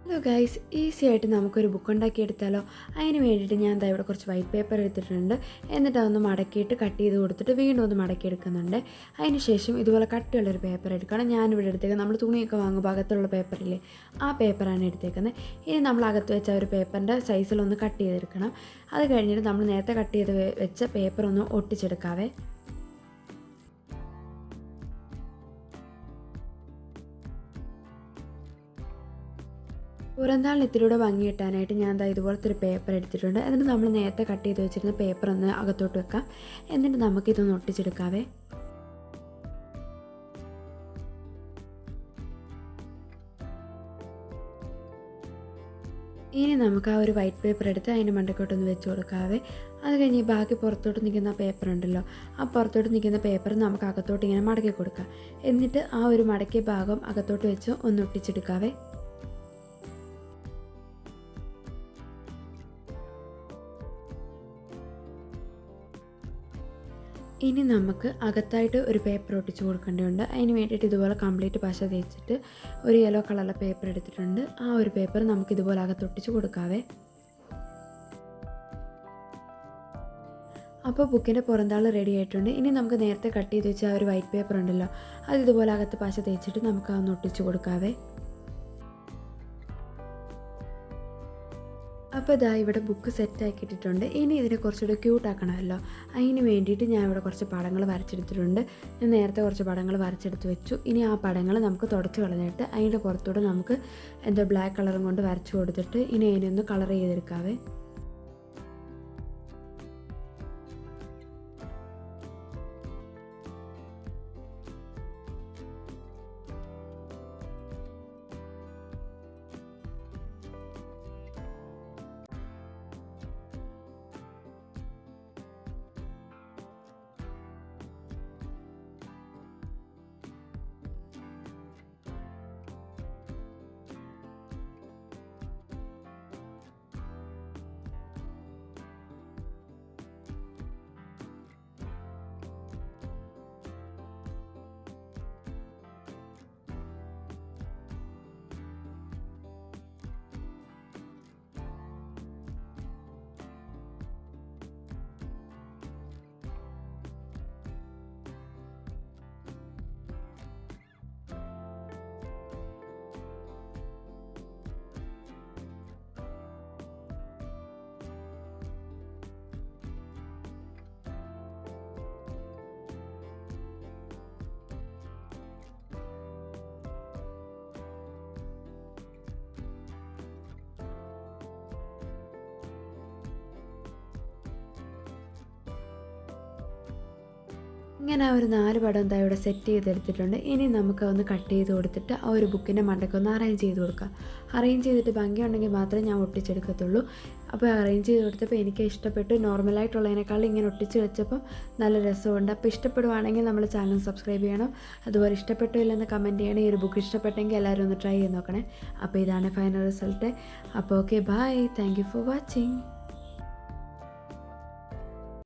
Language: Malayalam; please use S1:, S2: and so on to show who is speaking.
S1: ഹലോ ഗൈസ്, ഈസി ആയിട്ട് നമുക്കൊരു ബുക്ക് ഉണ്ടാക്കിയെടുത്താലോ? അതിന് വേണ്ടിയിട്ട് ഞാൻ ദാ ഇവിടെ കുറച്ച് വൈറ്റ് പേപ്പർ എടുത്തിട്ടുണ്ട്. എന്നിട്ട് അതൊന്ന് മടക്കിയിട്ട് കട്ട് ചെയ്ത് കൊടുത്തിട്ട് വീണ്ടും ഒന്ന് മടക്കിയെടുക്കുന്നുണ്ട്. അതിന് ശേഷം ഇതുപോലെ കട്ടിയുള്ളൊരു പേപ്പർ എടുക്കണം. ഞാനിവിടെ എടുത്തേക്കുന്നത് നമ്മൾ തുണിയൊക്കെ വാങ്ങുമ്പോൾ അകത്തുള്ള പേപ്പറില്ലേ, ആ പേപ്പറാണ് എടുത്തേക്കുന്നത്. ഇനി നമ്മൾ അകത്ത് വെച്ച ഒരു പേപ്പറിൻ്റെ സൈസിലൊന്ന് കട്ട് ചെയ്തെടുക്കണം. അത് കഴിഞ്ഞിട്ട് നമ്മൾ നേരത്തെ കട്ട് ചെയ്ത് വെച്ച പേപ്പർ ഒന്ന് ഒട്ടിച്ചെടുക്കാവേ. പുറന്താളിന് ഇത്തിരിയുടെ ഭംഗി കിട്ടാനായിട്ട് ഞാൻ ദാ ഇതുപോലത്തെ ഒരു പേപ്പർ എടുത്തിട്ടുണ്ട്. എന്നിട്ട് നമ്മൾ നേരത്തെ കട്ട് ചെയ്ത് വെച്ചിരുന്ന പേപ്പർ ഒന്ന് അകത്തോട്ട് വെക്കാം. എന്നിട്ട് നമുക്കിതൊന്ന് ഒട്ടിച്ചെടുക്കാവേ. ഇനി നമുക്ക് ആ ഒരു വൈറ്റ് പേപ്പർ എടുത്ത് അതിൻ്റെ മണ്ടക്കോട്ടൊന്ന് വെച്ച് കൊടുക്കാവേ. അത് കഴിഞ്ഞ് ബാക്കി പുറത്തോട്ട് നിൽക്കുന്ന പേപ്പർ ഉണ്ടല്ലോ, ആ പുറത്തോട്ട് നിൽക്കുന്ന പേപ്പർ നമുക്ക് അകത്തോട്ട് ഇങ്ങനെ മടക്കി കൊടുക്കാം. എന്നിട്ട് ആ ഒരു മടക്കിയ ഭാഗം അകത്തോട്ട് വെച്ച് ഒന്ന് ഒട്ടിച്ചെടുക്കാവേ. ഇനി നമുക്ക് അകത്തായിട്ട് ഒരു പേപ്പർ ഒട്ടിച്ച് കൊടുക്കേണ്ടതുണ്ട്. അതിന് വേണ്ടിയിട്ട് ഇതുപോലെ കംപ്ലീറ്റ് പശ തേച്ചിട്ട് ഒരു യെല്ലോ കളറിലെ പേപ്പർ എടുത്തിട്ടുണ്ട്. ആ ഒരു പേപ്പർ നമുക്ക് ഇതുപോലെ അകത്തൊട്ടിച്ച് കൊടുക്കാവേ. അപ്പോൾ ബുക്കിൻ്റെ പുറന്താൾ റെഡി ആയിട്ടുണ്ട്. ഇനി നമുക്ക് നേരത്തെ കട്ട് ചെയ്ത് വെച്ച ആ ഒരു വൈറ്റ് പേപ്പർ ഉണ്ടല്ലോ, അത് ഇതുപോലെ അകത്ത് പശ തേച്ചിട്ട് നമുക്ക് അതൊന്ന് ഒട്ടിച്ച് കൊടുക്കാവേ. അപ്പോൾ ഇതാ ഇവിടെ ബുക്ക് സെറ്റാക്കിയിട്ടിട്ടുണ്ട്. ഇനി ഇതിനെ കുറച്ചുകൂടെ ക്യൂട്ടാക്കണമല്ലോ, അതിന് വേണ്ടിയിട്ട് ഞാൻ ഇവിടെ കുറച്ച് പടങ്ങൾ വരച്ചെടുത്തിട്ടുണ്ട്. ഞാൻ നേരത്തെ കുറച്ച് പടങ്ങൾ വരച്ചെടുത്ത് വെച്ചു. ഇനി ആ പടങ്ങൾ നമുക്ക് തുടച്ച് കളഞ്ഞിട്ട് അതിൻ്റെ പുറത്തൂടെ നമുക്ക് ബ്ലാക്ക് കളറും കൊണ്ട് വരച്ചു കൊടുത്തിട്ട് ഇനി അതിനൊന്ന് കളർ ചെയ്തെടുക്കാവേ. ഇങ്ങനെ ഒരു 4 പടം എന്താ ഇവിടെ സെറ്റ് ചെയ്തെടുത്തിട്ടുണ്ട്. ഇനി നമുക്ക് ഒന്ന് കട്ട് ചെയ്ത് കൊടുത്തിട്ട് ആ ഒരു ബുക്കിൻ്റെ മണ്ടയ്ക്ക് ഒന്ന് അറേഞ്ച് ചെയ്ത് കൊടുക്കാം. അറേഞ്ച് ചെയ്തിട്ട് ഭംഗിയുണ്ടെങ്കിൽ മാത്രമേ ഞാൻ ഒട്ടിച്ചെടുക്കത്തുള്ളൂ. അപ്പോൾ അറേഞ്ച് ചെയ്ത് കൊടുത്തപ്പോൾ എനിക്ക് ഇഷ്ടപ്പെട്ടു. നോർമലായിട്ടുള്ളതിനേക്കാളും ഇങ്ങനെ ഒട്ടിച്ച് വെച്ചപ്പം നല്ല രസമുണ്ട്. അപ്പോൾ ഇഷ്ടപ്പെടുവാണെങ്കിൽ നമ്മൾ ചാനൽ സബ്സ്ക്രൈബ് ചെയ്യണം. അതുപോലെ ഇഷ്ടപ്പെട്ടില്ലെന്ന് കമൻറ്റ് ചെയ്യണം. ഈ ഒരു ബുക്ക് ഇഷ്ടപ്പെട്ടെങ്കിൽ എല്ലാവരും ഒന്ന് ട്രൈ ചെയ്ത് നോക്കണേ. അപ്പോൾ ഇതാണ് ഫൈനൽ റിസൾട്ട്. അപ്പോൾ okay, bye. Thank you for watching.